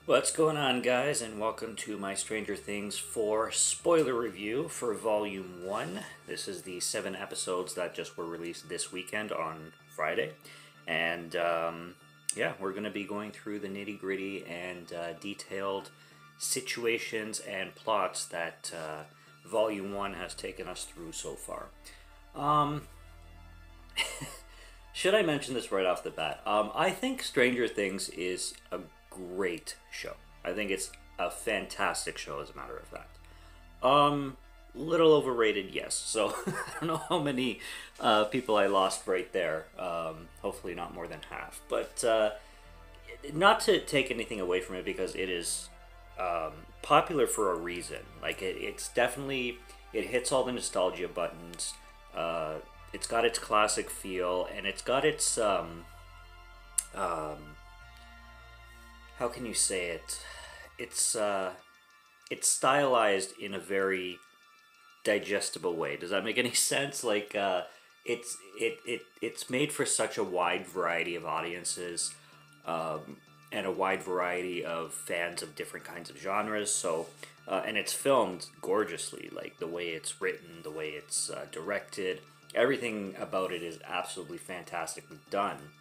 What's going on, guys, and welcome to my Stranger Things 4 spoiler review for Volume 1. This is the 7 episodes that just were released this weekend on Friday. And, yeah, we're going to be going through the nitty-gritty and detailed situations and plots that Volume 1 has taken us through so far. Should I mention this right off the bat? I think Stranger Things is a great show. I think it's a fantastic show, as a matter of fact. Little overrated, yes. So I don't know how many people I lost right there. Hopefully not more than half. But not to take anything away from it, because it is popular for a reason. Like it's definitely, it hits all the nostalgia buttons. It's got its classic feel, and it's got its how can you say it? It's stylized in a very digestible way. Does that make any sense? Like it's made for such a wide variety of audiences, and a wide variety of fans of different kinds of genres. So and it's filmed gorgeously. Like the way it's written, the way it's directed, everything about it is absolutely fantastically done.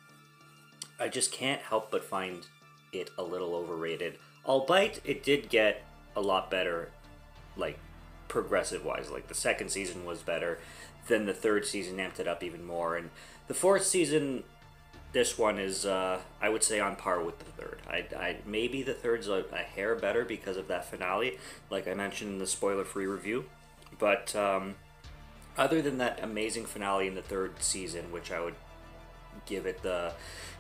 I just can't help but find it a little overrated, albeit it did get a lot better, like progressive wise. Like the second season was better, then the third season amped it up even more, and the fourth season, this one is I would say on par with the third. I maybe the third's a hair better because of that finale, like I mentioned in the spoiler free review. But other than that amazing finale in the third season, which I would give it the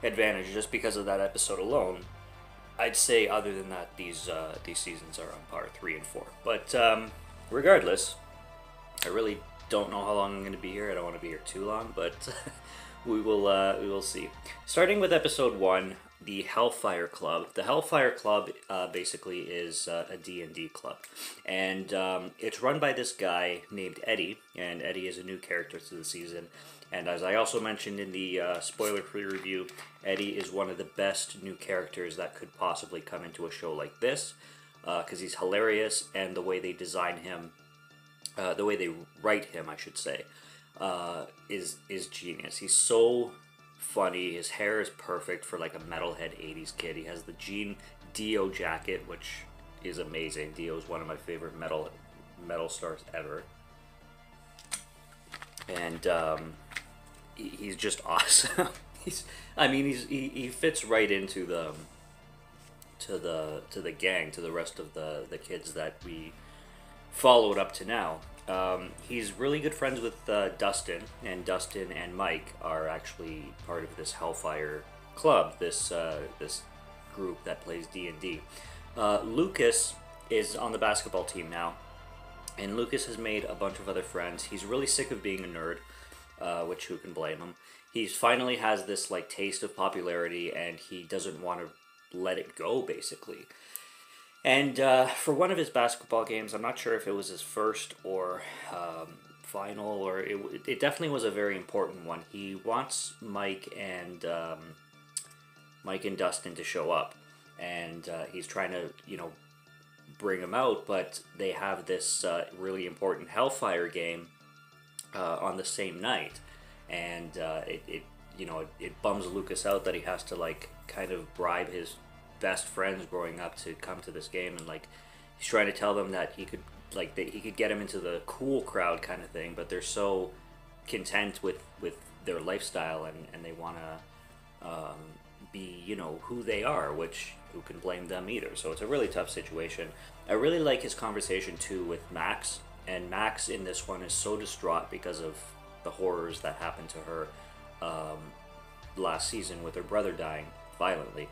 advantage just because of that episode alone, I'd say other than that, these seasons are on par, 3 and 4. But regardless, I really don't know how long I'm going to be here. I don't want to be here too long, but we will see. Starting with episode 1, the Hellfire Club. The Hellfire Club basically is a D&D club, and it's run by this guy named Eddie, and Eddie is a new character to the season. And as I also mentioned in the spoiler-free review, Eddie is one of the best new characters that could possibly come into a show like this, because he's hilarious, and the way they design him, the way they write him, I should say, is genius. He's so funny. His hair is perfect for like a metalhead 80s kid. He has the jean Dio jacket, which is amazing. Dio is one of my favorite metal stars ever. And he's just awesome. He fits right into the gang, to the rest of the kids that we followed up to now. He's really good friends with Dustin, and Dustin and Mike are actually part of this Hellfire Club, this group that plays D&D. Lucas is on the basketball team now, and Lucas has made a bunch of other friends. He's really sick of being a nerd, which who can blame him? He finally has this like taste of popularity, and he doesn't want to let it go, basically. And for one of his basketball games, I'm not sure if it was his first or final, or it definitely was a very important one. He wants Mike and Dustin to show up, and he's trying to bring them out, but they have this really important Hellfire game on the same night, and it bums Lucas out that he has to like kind of bribe his best friends growing up to come to this game, and like he's trying to tell them that he could get him into the cool crowd kind of thing, but they're so content with their lifestyle, and they want to be who they are, which who can blame them either. So it's a really tough situation. I really like his conversation too with Max, and Max in this one is so distraught because of the horrors that happened to her last season with her brother dying violently.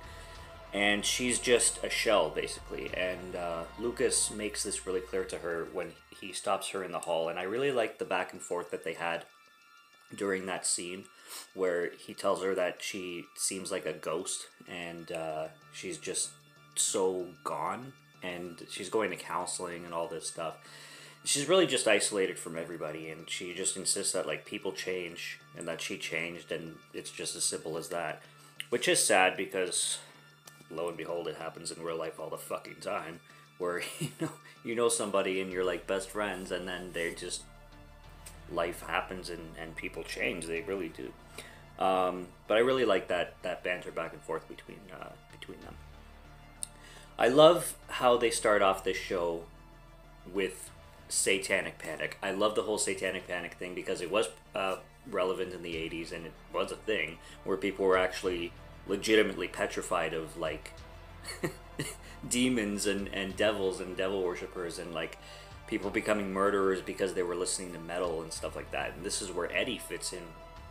And she's just a shell, basically. And Lucas makes this really clear to her when he stops her in the hall. And I really like the back and forth that they had during that scene, where he tells her that she seems like a ghost, and she's just so gone. And she's going to counseling and all this stuff. She's really just isolated from everybody, and she just insists that like people change, and that she changed, and it's just as simple as that. Which is sad, because lo and behold, it happens in real life all the fucking time, where you know somebody and you're like best friends, and then they just, life happens and people change. They really do. But I really like that banter back and forth between them. I love how they start off this show with Satanic Panic. I love the whole Satanic Panic thing because it was relevant in the 80s, and it was a thing where people were actually legitimately petrified of like demons and devils and devil worshippers, and like people becoming murderers because they were listening to metal and stuff like that. And this is where Eddie fits in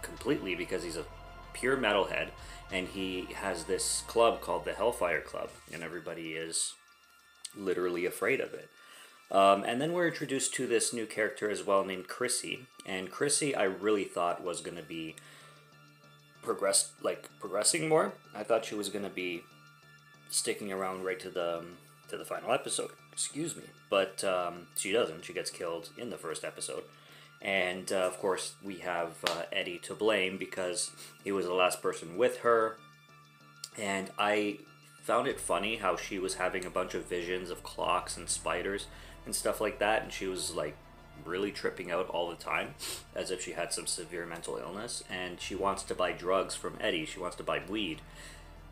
completely, because he's a pure metalhead, and he has this club called the Hellfire Club, and everybody is literally afraid of it. And then we're introduced to this new character as well named Chrissy, and Chrissy I really thought was going to be progressing more. I thought she was going to be sticking around right to the final episode. Excuse me, but she doesn't. She gets killed in the first episode, and of course we have Eddie to blame because he was the last person with her. And I found it funny how she was having a bunch of visions of clocks and spiders and stuff like that, and she was like really tripping out all the time as if she had some severe mental illness, and she wants to buy drugs from Eddie. She wants to buy weed,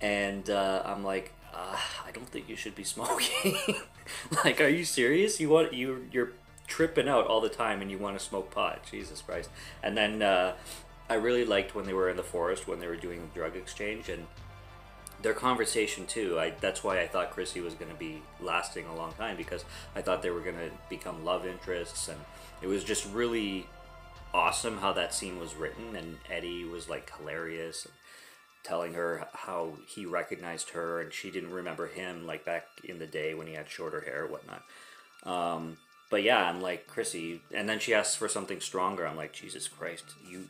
and I'm like, I don't think you should be smoking. Like, are you serious? You're tripping out all the time and you want to smoke pot? Jesus Christ. And then I really liked when they were in the forest, when they were doing the drug exchange, and their conversation too. That's why I thought Chrissy was going to be lasting a long time, because I thought they were going to become love interests, and it was just really awesome how that scene was written. And Eddie was like hilarious, telling her how he recognized her and she didn't remember him, like back in the day when he had shorter hair or whatnot. But yeah, I'm like, Chrissy, and then she asks for something stronger. I'm like, Jesus Christ, you,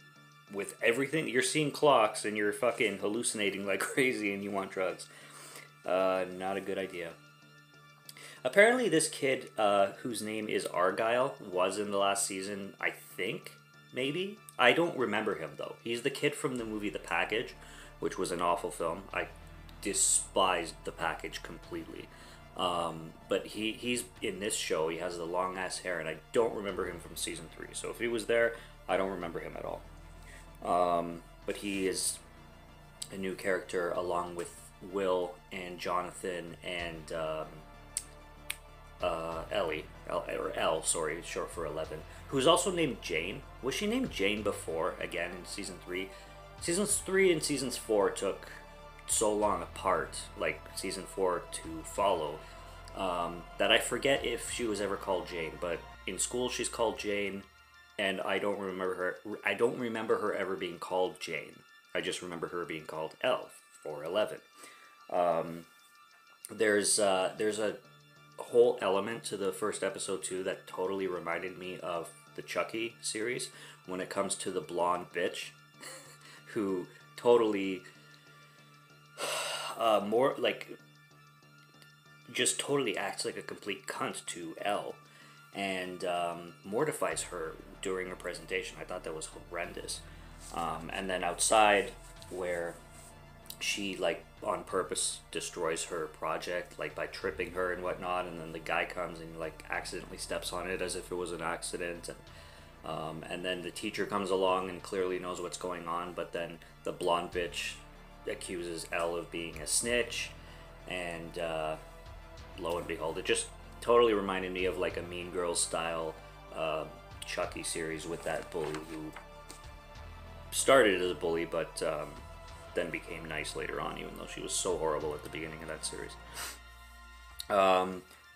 with everything, you're seeing clocks and you're fucking hallucinating like crazy and you want drugs. Not a good idea. Apparently this kid, whose name is Argyle, was in the last season, I think, maybe? I don't remember him though. He's the kid from the movie The Package, which was an awful film. I despised The Package completely. But he's in this show. He has the long ass hair, and I don't remember him from season 3. So if he was there, I don't remember him at all. But he is a new character along with Will and Jonathan and Ellie, or Elle, sorry, short for 11, who's also named Jane. Was she named Jane before, again, in season 3? Seasons 3 and seasons 4 took so long apart, like season 4 to follow, that I forget if she was ever called Jane. But in school she's called Jane, and I don't remember her ever being called Jane. I just remember her being called Elle or 11. There's a whole element to the first episode too that totally reminded me of the Chucky series when it comes to the blonde bitch who totally more like just totally acts like a complete cunt to Elle and mortifies her during her presentation. I thought that was horrendous. And then outside, where she like on purpose destroys her project, like by tripping her and whatnot, and then the guy comes and like accidentally steps on it as if it was an accident, and then the teacher comes along and clearly knows what's going on, but then the blonde bitch accuses Elle of being a snitch, and lo and behold, it just totally reminded me of like a Mean Girls style Chucky series with that bully who started as a bully, but then became nice later on, even though she was so horrible at the beginning of that series.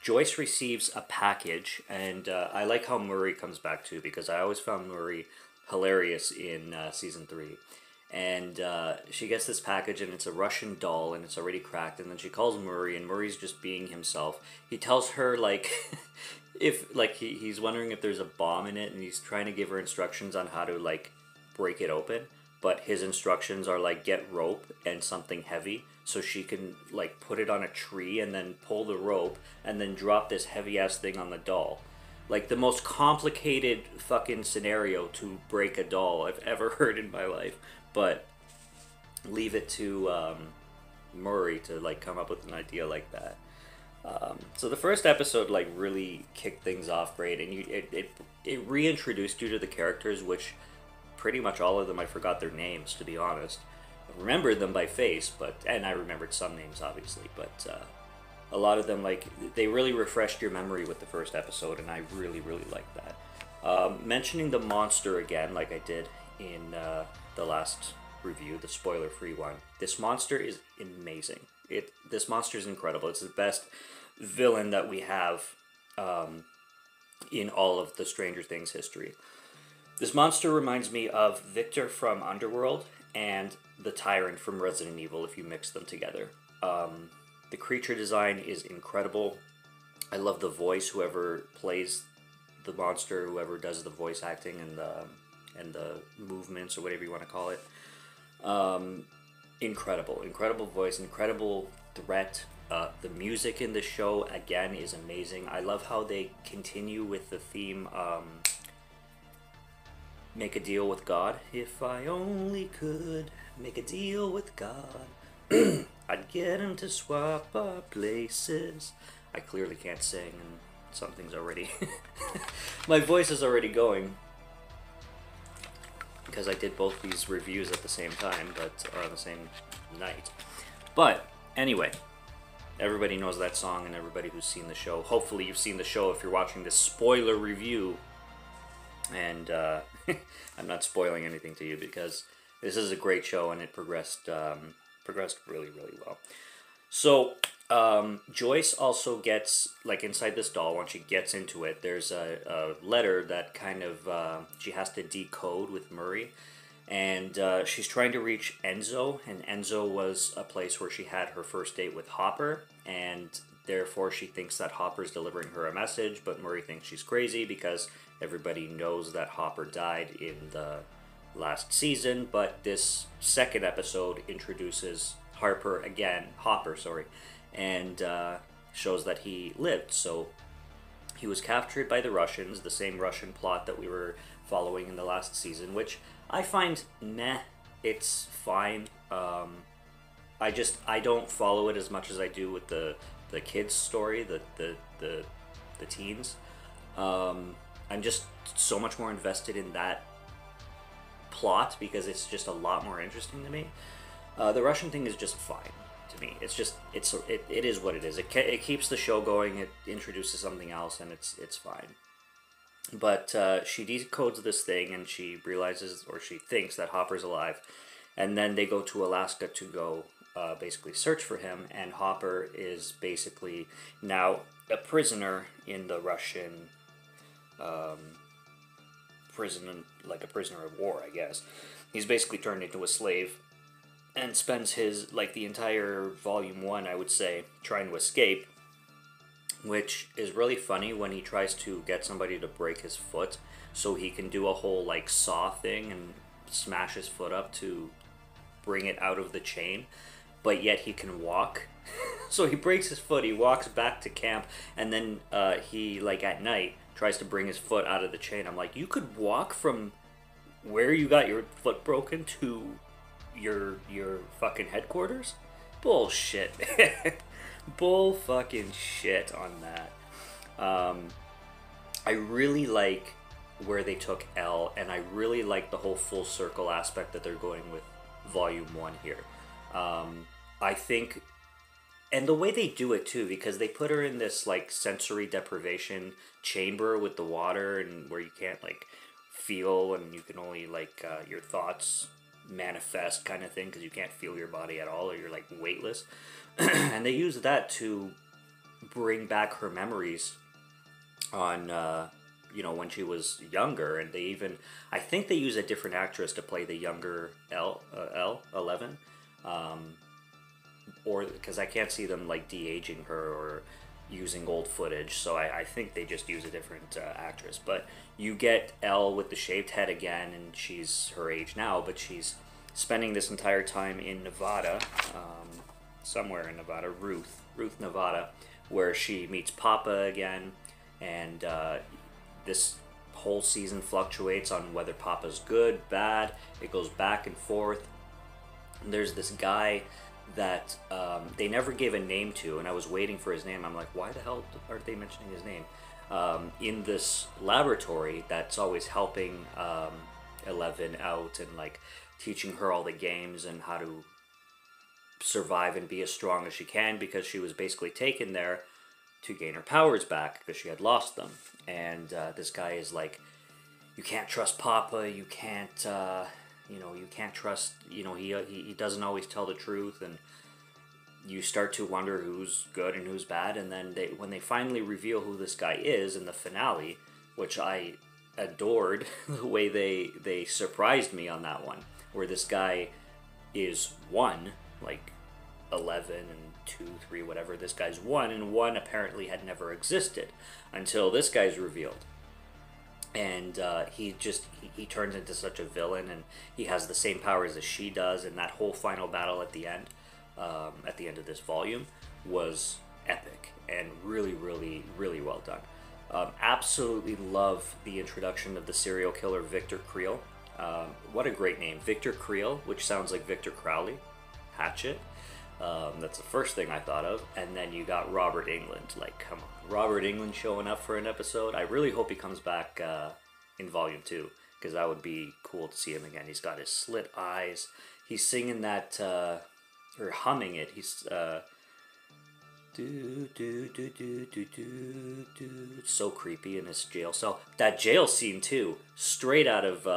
Joyce receives a package, and I like how Murray comes back too, because I always found Murray hilarious in season 3. And she gets this package, and it's a Russian doll, and it's already cracked, and then she calls Murray, and Murray's just being himself. He tells her, like, if, like, he's wondering if there's a bomb in it, and he's trying to give her instructions on how to, like, break it open, but his instructions are, like, get rope and something heavy, so she can, like, put it on a tree, and then pull the rope, and then drop this heavy-ass thing on the doll. Like, the most complicated fucking scenario to break a doll I've ever heard in my life. But leave it to Murray to like come up with an idea like that. So the first episode like really kicked things off great, and it reintroduced you to the characters, which pretty much all of them I forgot their names, to be honest. I remembered them by face, and I remembered some names obviously, but a lot of them, like, they really refreshed your memory with the first episode, and I really liked that. Mentioning the monster again, like I did in the last review, the spoiler-free one. This monster is amazing. This monster is incredible. It's the best villain that we have in all of the Stranger Things history. This monster reminds me of Victor from Underworld and the Tyrant from Resident Evil, if you mix them together. The creature design is incredible. I love the voice, whoever plays the monster, whoever does the voice acting and the movements, or whatever you want to call it. Incredible voice, incredible threat. The music in the show, again, is amazing. I love how they continue with the theme, make a deal with God. If I only could make a deal with God, I'd get him to swap our places. I clearly can't sing, and something's already... My voice is already going, because I did both these reviews at the same time, or on the same night. But, anyway, everybody knows that song, and everybody who's seen the show. Hopefully you've seen the show if you're watching this spoiler review. And I'm not spoiling anything to you, because this is a great show, and it progressed really well. So Joyce also gets, like, inside this doll, once she gets into it, there's a letter that kind of she has to decode with Murray, and she's trying to reach Enzo, and Enzo was a place where she had her first date with Hopper, and therefore she thinks that Hopper's delivering her a message, but Murray thinks she's crazy because everybody knows that Hopper died in the last season. But this second episode introduces Hopper, and shows that he lived. So he was captured by the Russians, the same Russian plot that we were following in the last season, which I find meh. It's fine. I don't follow it as much as I do with the kids' story, the teens. I'm just so much more invested in that plot because it's just a lot more interesting to me. The Russian thing is just fine to me. It's just it is what it is. It keeps the show going. It introduces something else, and it's fine. But she decodes this thing, and she realizes, or she thinks, that Hopper's alive. And then they go to Alaska to go basically search for him, and Hopper is basically now a prisoner in the Russian prison, like a prisoner of war, I guess. He's basically turned into a slave and spends the entire volume 1, I would say, trying to escape, which is really funny when he tries to get somebody to break his foot so he can do a whole like saw thing and smash his foot up to bring it out of the chain, but yet he can walk. So he breaks his foot, he walks back to camp, and then he, like, at night tries to bring his foot out of the chain. I'm like, you could walk from where you got your foot broken to your fucking headquarters? Bullshit. Bull fucking shit on that. I really like where they took Elle, and I really like the whole full circle aspect that they're going with volume 1 here. I think, and the way they do it too, because they put her in this like sensory deprivation chamber with the water, and where you can't like feel, and you can only like your thoughts manifest kind of thing, because you can't feel your body at all, or you're like weightless. And they use that to bring back her memories on when she was younger, and they even, I think they use a different actress to play the younger Elle 11, or because I can't see them like de-aging her or using old footage, so I think they just use a different actress. But you get Elle with the shaved head again, and she's her age now, but she's spending this entire time in Nevada, somewhere in Nevada, Ruth, Nevada, where she meets Papa again, and this whole season fluctuates on whether Papa's good, bad. It goes back and forth. There's this guy that they never gave a name to, and I was waiting for his name. I'm like, why the hell aren't they mentioning his name? In this laboratory that's always helping Eleven out and like teaching her all the games and how to survive and be as strong as she can, because she was basically taken there to gain her powers back because she had lost them. And this guy is like, you can't trust Papa, you can't you can't trust, he doesn't always tell the truth, and you start to wonder who's good and who's bad. And then when they finally reveal who this guy is in the finale, which I adored the way they surprised me on that one, where this guy is one, like 11 and 2, 3, whatever, this guy's one, and one apparently had never existed until this guy's revealed. And he turns into such a villain, and he has the same powers as she does, and that whole final battle at the end of this volume was epic and really, really, really well done. Absolutely love the introduction of the serial killer Victor Creel. What a great name, Victor Creel, which sounds like Victor Crowley, Hatchet. That's the first thing I thought of. And then you got Robert Englund. Like, come on, Robert Englund showing up for an episode. I really hope he comes back in Volume 2, because that would be cool to see him again. He's got his slit eyes. He's singing that, or humming it. He's, do, do, do, do, do, do, do. It's so creepy in his jail cell. That jail scene, too, straight out of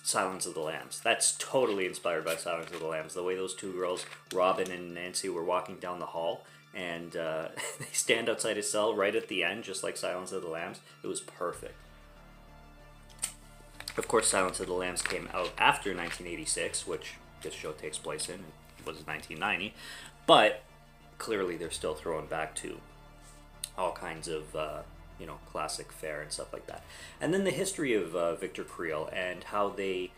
Silence of the Lambs. That's totally inspired by Silence of the Lambs. The way those two girls, Robin and Nancy, were walking down the hall, and they stand outside his cell right at the end, just like Silence of the Lambs. It was perfect. Of course, Silence of the Lambs came out after 1986, which this show takes place in. It was 1990. But clearly they're still throwing back to all kinds of classic fare and stuff like that. And then the history of Victor Creel and how they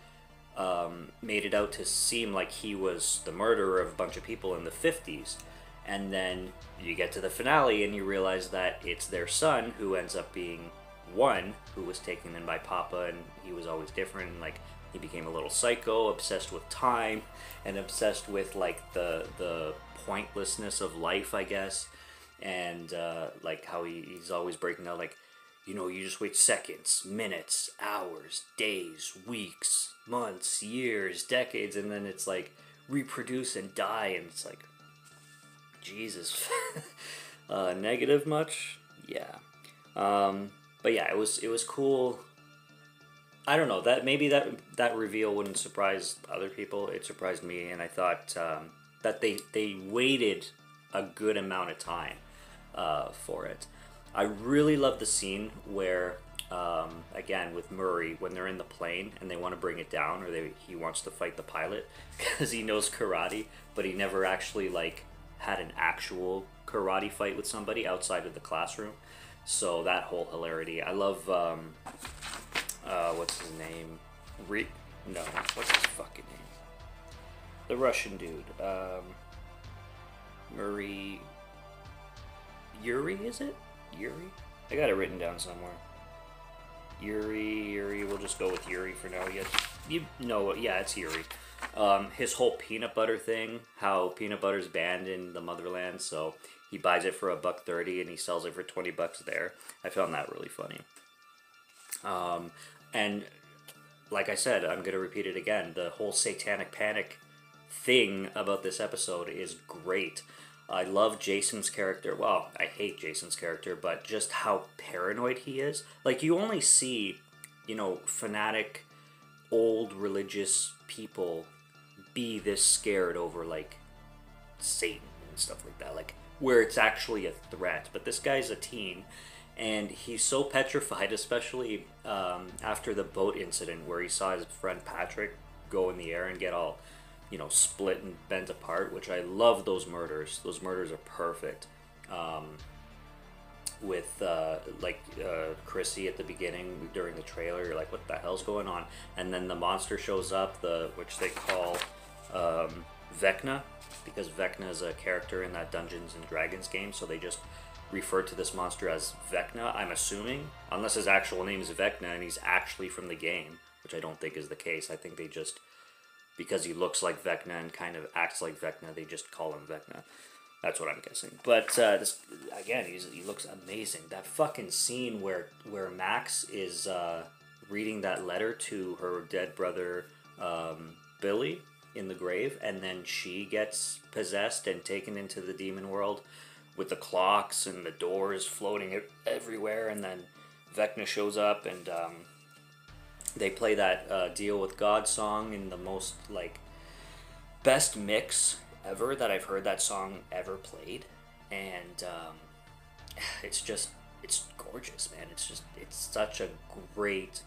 made it out to seem like he was the murderer of a bunch of people in the 50s. And then you get to the finale and you realize that it's their son who ends up being one, who was taken in by Papa, and he was always different, and like he became a little psycho, obsessed with time and obsessed with like the pointlessness of life, I guess. And like how he's always breaking down, like, you just wait seconds, minutes, hours, days, weeks, months, years, decades, and then it's like reproduce and die, and it's like, Jesus. Negative much? Yeah. But yeah, it was cool. I don't know, that maybe that reveal wouldn't surprise other people. It surprised me, and I thought that they waited a good amount of time for it. I really love the scene where, again, with Murray, when they're in the plane and they want to bring it down, or he wants to fight the pilot because he knows karate, but he never actually like had an actual karate fight with somebody outside of the classroom. So that whole hilarity. I love, what's his name? What's his fucking name? The Russian dude. Yuri, is it? Yuri? I got it written down somewhere. Yuri, we'll just go with Yuri for now. Yeah, it's Yuri. His whole peanut butter thing, how peanut butter's banned in the motherland, so he buys it for $1.30 and he sells it for $20 there. I found that really funny. And like I said, I'm going to repeat it again. The whole satanic panic thing about this episode is great. I love Jason's character. Well, I hate Jason's character, but just how paranoid he is. Like, you only see, fanatic, old religious people be this scared over, like, Satan and stuff like that. Like, where it's actually a threat. But this guy's a teen, and he's so petrified, especially after the boat incident where he saw his friend Patrick go in the air and get all, split and bent apart, which I love those murders. Those murders are perfect. With Chrissy at the beginning during the trailer, you're like, what the hell's going on? And then the monster shows up, which they call Vecna, because Vecna is a character in that Dungeons and Dragons game, so they just refer to this monster as Vecna, I'm assuming, unless his actual name is Vecna and he's actually from the game, which I don't think is the case. I think they just because he looks like Vecna and kind of acts like Vecna, they just call him Vecna. That's what I'm guessing. But this again, he looks amazing. That fucking scene where Max is reading that letter to her dead brother Billy in the grave, and then she gets possessed and taken into the demon world with the clocks and the doors floating everywhere, and then Vecna shows up and they play that Deal with God song in the most like best mix ever that I've heard that song ever played, and it's gorgeous, man. It's such a great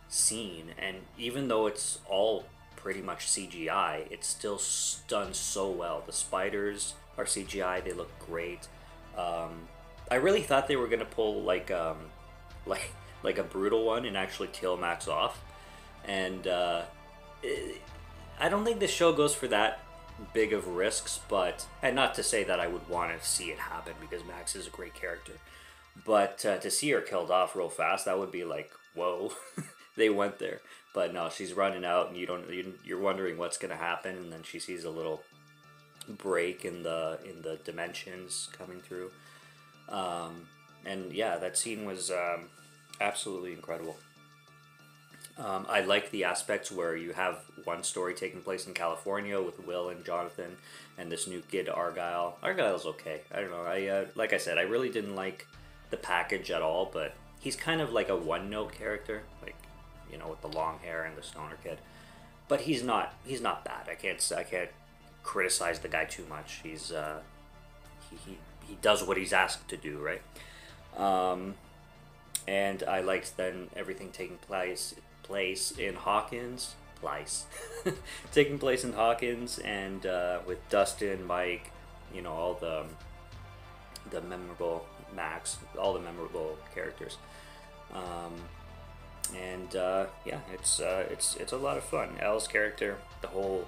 scene, and even though it's all pretty much CGI, it's still done so well. The spiders are CGI; they look great. I really thought they were gonna pull like a brutal one and actually kill Max off, and I don't think the show goes for that big of risks, and not to say that I would want to see it happen because Max is a great character, but to see her killed off real fast, that would be like, whoa. They went there. But no, she's running out, and you're wondering what's gonna happen, and then she sees a little break in the dimensions coming through, and yeah, that scene was absolutely incredible. I like the aspects where you have one story taking place in California with Will and Jonathan, and this new kid Argyle. Argyle's okay. I don't know. Like I said, I really didn't like the package at all, but he's kind of like a one-note character, like, you know, with the long hair and the stoner kid. But he's not bad. I can't criticize the guy too much. He's he does what he's asked to do, right? And I liked then everything taking place in Hawkins. Taking place in Hawkins, and with Dustin, Mike, you know, all the memorable Max, all the memorable characters. Yeah, it's a lot of fun. Elle's character, the whole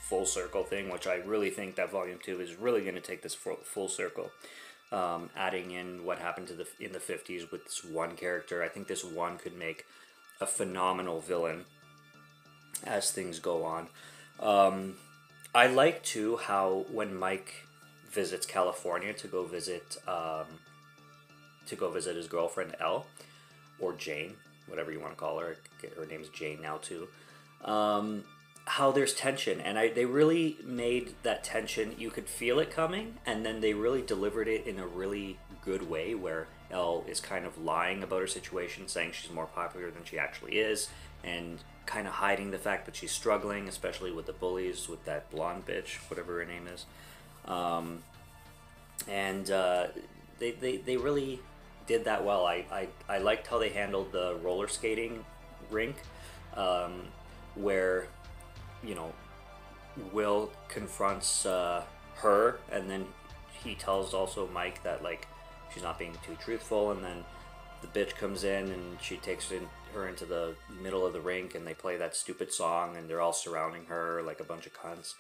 full circle thing, which I really think that Volume 2 is really going to take this full circle. Adding in what happened in the 50s with this one character. I think this one could make a phenomenal villain as things go on. I like too how when Mike visits California to go visit his girlfriend Elle, or Jane, whatever you want to call her. Her name's Jane now too. How there's tension, and they really made that tension, you could feel it coming, and then they really delivered it in a really good way where Elle is kind of lying about her situation, saying she's more popular than she actually is, and kind of hiding the fact that she's struggling, especially with the bullies, with that blonde bitch, whatever her name is. They really did that well. I liked how they handled the roller skating rink, where, you know, Will confronts her, and then he tells also Mike that, like, she's not being too truthful, and then the bitch comes in and she takes her into the middle of the rink, and they play that stupid song, and they're all surrounding her like a bunch of cunts,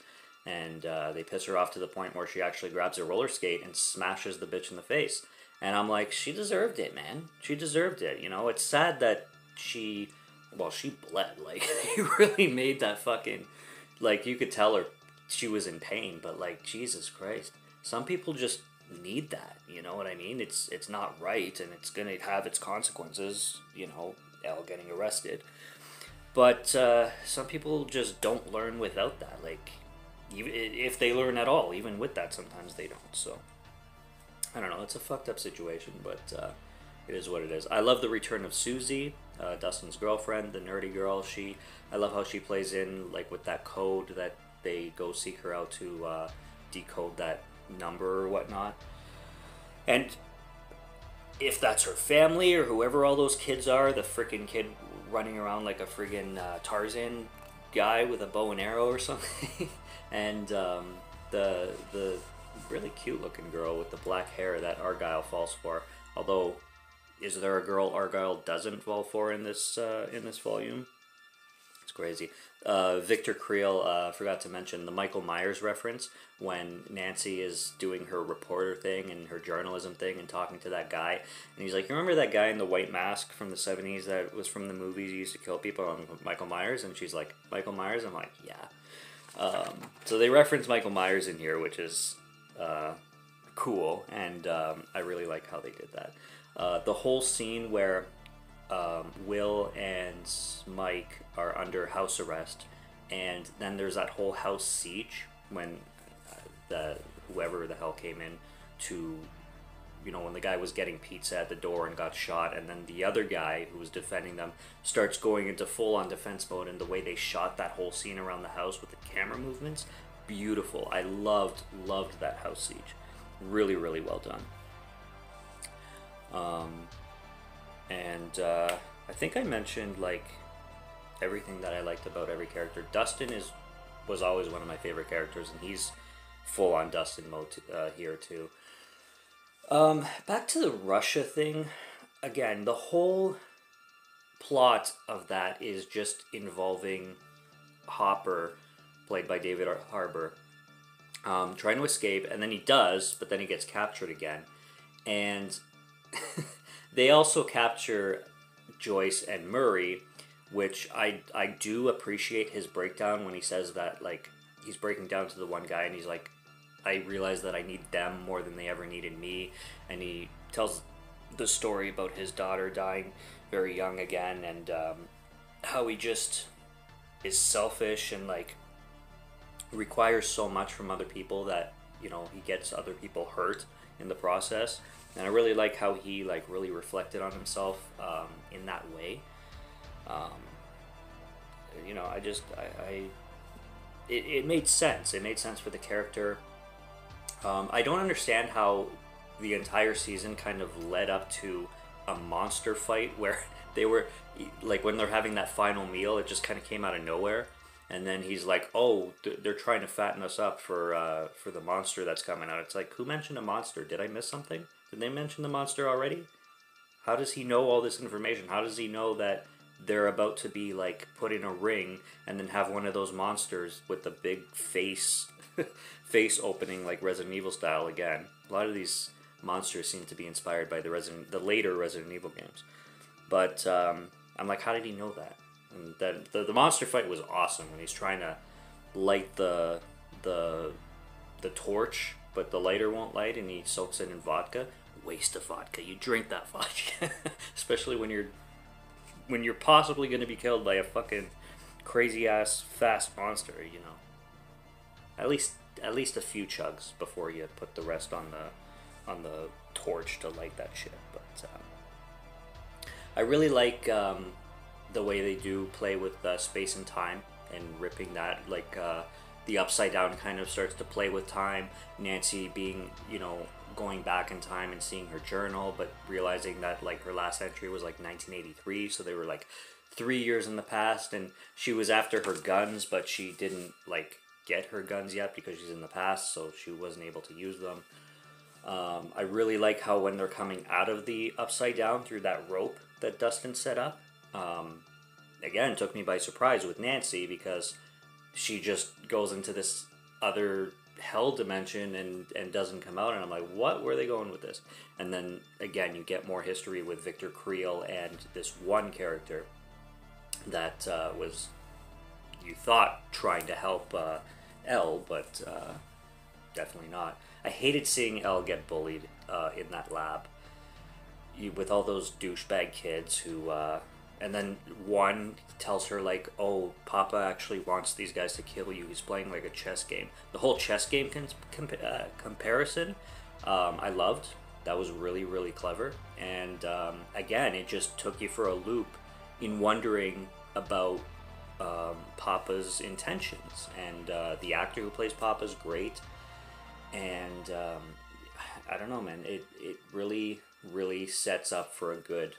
and they piss her off to the point where she actually grabs a roller skate and smashes the bitch in the face. And I'm like, she deserved it, man. She deserved it. You know, it's sad that she bled. Like, they really made that fucking, like, you could tell her she was in pain, but, like, Jesus Christ. Some people just need that, you know what I mean? It's not right, and it's gonna have its consequences, you know, Elle getting arrested. But some people just don't learn without that. Like, even if they learn at all, even with that, sometimes they don't, so. I don't know, it's a fucked up situation, but it is what it is. I love the return of Susie, Dustin's girlfriend, the nerdy girl. I love how she plays in, like, with that code that they go seek her out to decode that number or whatnot. And if that's her family or whoever all those kids are, the freaking kid running around like a friggin' Tarzan guy with a bow and arrow or something, and the really cute looking girl with the black hair that Argyle falls for. Although, is there a girl Argyle doesn't fall for in this volume? It's crazy. Victor Creel, forgot to mention the Michael Myers reference when Nancy is doing her reporter thing and her journalism thing and talking to that guy. And he's like, you remember that guy in the white mask from the 70s that was from the movies he used to kill people on Michael Myers? And she's like, Michael Myers? I'm like, yeah. So they reference Michael Myers in here, which is cool. And I really like how they did that. The whole scene where Will and Mike are under house arrest, and then there's that whole house siege when whoever the hell came in to, when the guy was getting pizza at the door and got shot, and then the other guy who was defending them starts going into full-on defense mode, and the way they shot that whole scene around the house with the camera movements, beautiful. I loved that house siege. Really, really well done. And I think I mentioned like everything that I liked about every character. Dustin was always one of my favorite characters, and he's full on Dustin mode here too. Back to the Russia thing. Again, the whole plot of that is just involving Hopper, played by David Harbour, trying to escape, and then he does, but then he gets captured again. And they also capture Joyce and Murray, which I do appreciate his breakdown when he says that, like, he's breaking down to the one guy and he's like, I realize that I need them more than they ever needed me. And he tells the story about his daughter dying very young again, and how he just is selfish and, like, requires so much from other people that, he gets other people hurt in the process. And I really like how he, like, really reflected on himself in that way. It made sense. It made sense for the character. I don't understand how the entire season kind of led up to a monster fight where they were, like, when they're having that final meal, it just kind of came out of nowhere. And then he's like, oh, they're trying to fatten us up for the monster that's coming out. It's like, who mentioned a monster? Did I miss something? Did they mention the monster already? How does he know all this information? How does he know that they're about to be, like, put in a ring and then have one of those monsters with the big face opening, like Resident Evil style again? A lot of these monsters seem to be inspired by the later Resident Evil games. But I'm like, how did he know that? And then the monster fight was awesome when he's trying to light the torch, but the lighter won't light, and he soaks it in vodka. Waste of vodka. You drink that vodka, especially when you're possibly going to be killed by a fucking crazy ass fast monster. At least a few chugs before you put the rest on the torch to light that shit. But I really like the way they do play with space and time and ripping that, like, the Upside Down kind of starts to play with time. Nancy being, going back in time and seeing her journal, but realizing that, like, her last entry was like 1983, so they were like 3 years in the past, and she was after her guns, but she didn't, like, get her guns yet because she's in the past, so she wasn't able to use them. I really like how when they're coming out of the Upside Down through that rope that Dustin set up, again, took me by surprise with Nancy, because she just goes into this other hell dimension and doesn't come out, and I'm like, what? Where are they going with this? And then again, you get more history with Victor Creel and this one character that was, you thought, trying to help Elle, but definitely not. I hated seeing Elle get bullied in that lab with all those douchebag kids who and then one tells her, like, oh, Papa actually wants these guys to kill you. He's playing like a chess game. The whole chess game comparison, I loved. That was really, really clever. And again, it just took you for a loop in wondering about Papa's intentions. And the actor who plays Papa's great. And I don't know, man. It really, really sets up for a good...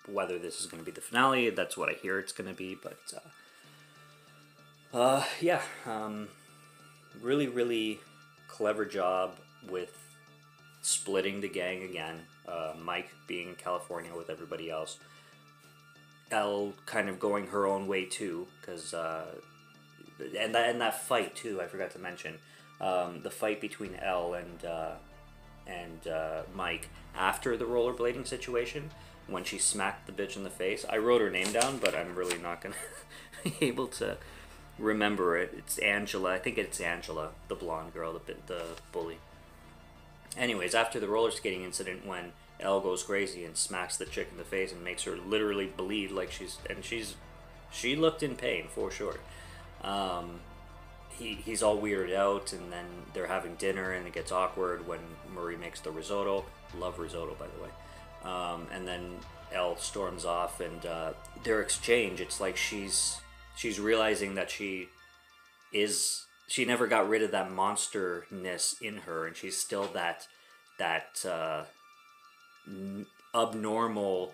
whether this is going to be the finale, that's what I hear it's going to be, but yeah, really, really clever job with splitting the gang again, Mike being in California with everybody else, Elle kind of going her own way too, because and that fight too. I forgot to mention the fight between Elle and Mike after the rollerblading situation when she smacked the bitch in the face. I wrote her name down, but I'm really not gonna be able to remember it. It's Angela. I think it's Angela, the blonde girl, the bully. Anyways, after the roller skating incident, when Elle goes crazy and smacks the chick in the face and makes her literally bleed, like she looked in pain for sure. He's all weirded out, and then they're having dinner, and it gets awkward when Murray makes the risotto. Love risotto, by the way. And then Elle storms off, and their exchange, it's like she's realizing that she never got rid of that monsterness in her, and she's still that abnormal,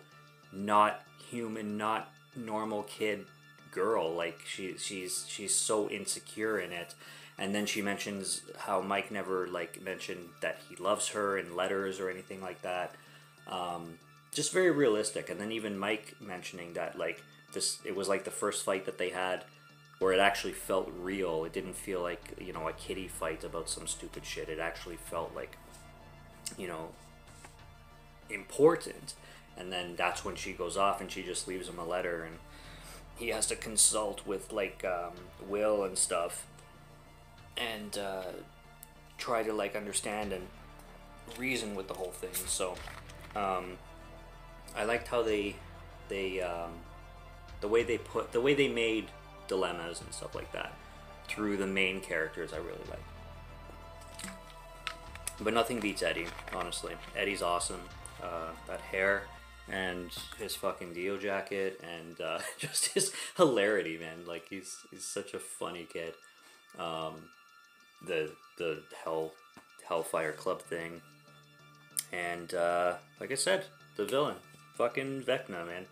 not human, not normal kid girl. Like she's so insecure in it. And then she mentions how Mike never like mentioned that he loves her in letters or anything like that. Just very realistic. And then even Mike mentioning that like it was like the first fight that they had where it actually felt real. It didn't feel like, you know, a kiddie fight about some stupid shit. It actually felt like, you know, important. And then that's when she goes off and she just leaves him a letter, and he has to consult with like Will and stuff, and try to like understand and reason with the whole thing. So I liked how they the way they made dilemmas and stuff like that through the main characters. I really like. But nothing beats Eddie, honestly. Eddie's awesome. That hair and his fucking Dio jacket, and just his hilarity, man. Like he's such a funny kid. The Hellfire Club thing, and like I said, the villain, fucking Vecna, man.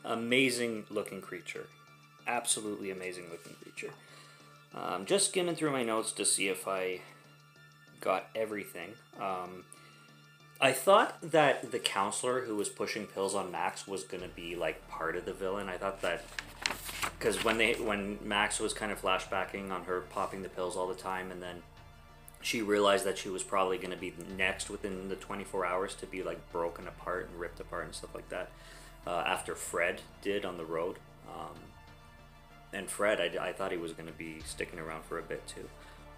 Amazing looking creature. Absolutely amazing looking creature. Just skimming through my notes to see if I got everything. I thought that the counselor who was pushing pills on Max was gonna be like part of the villain. I thought that because when Max was kind of flashbacking on her popping the pills all the time, and then she realized that she was probably gonna be next within the 24 hours to be like broken apart and ripped apart and stuff like that. After Fred did on the road, and Fred, I thought he was gonna be sticking around for a bit too.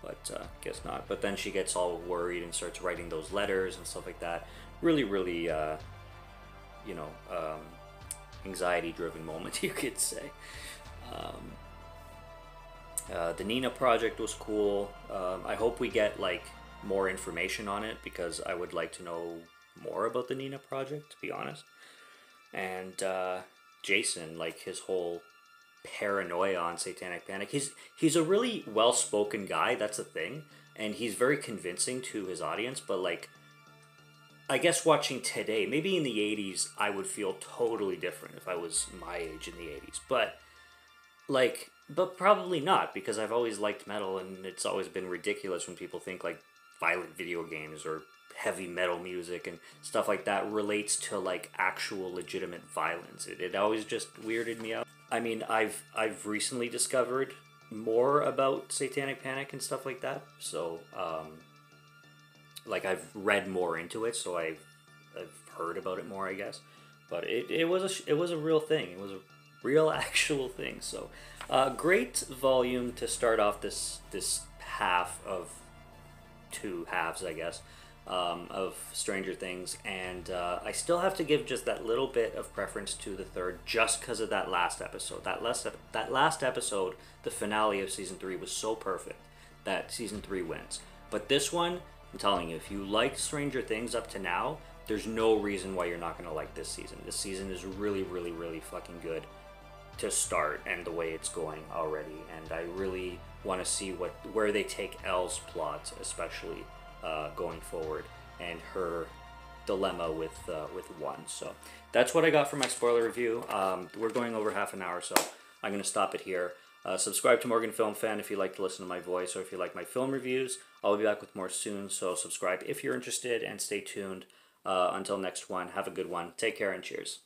But guess not. But then she gets all worried and starts writing those letters and stuff like that. Really, really, you know, anxiety-driven moment, you could say. The Nina project was cool. I hope we get like more information on it, because I would like to know more about the Nina project, to be honest. And Jason, like his whole paranoia on Satanic Panic. He's a really well-spoken guy, that's the thing, and he's very convincing to his audience, but like I guess watching today, maybe in the 80s I would feel totally different if I was my age in the 80s, but probably not, because I've always liked metal, and it's always been ridiculous when people think like violent video games or heavy metal music and stuff like that relates to like actual legitimate violence. It always just weirded me out. I mean, I've recently discovered more about Satanic Panic and stuff like that. So, like I've read more into it, so I've heard about it more, I guess. But it was a real thing. It was a real actual thing. So, great volume to start off this half of two halves, I guess, of Stranger Things, and I still have to give just that little bit of preference to the third, just because of that last episode. That last episode, the finale of season 3, was so perfect that season 3 wins. But this one, I'm telling you, if you liked Stranger Things up to now, there's no reason why you're not going to like this season. This season is really, really, really fucking good to start, and the way it's going already. And I really want to see where they take Elle's plot, especially going forward, and her dilemma with one. So that's what I got for my spoiler review. We're going over half an hour, so I'm going to stop it here. Subscribe to Morgan Film Fan if you like to listen to my voice, or if you like my film reviews. I'll be back with more soon, so subscribe if you're interested, and stay tuned. Until next one, have a good one. Take care and cheers.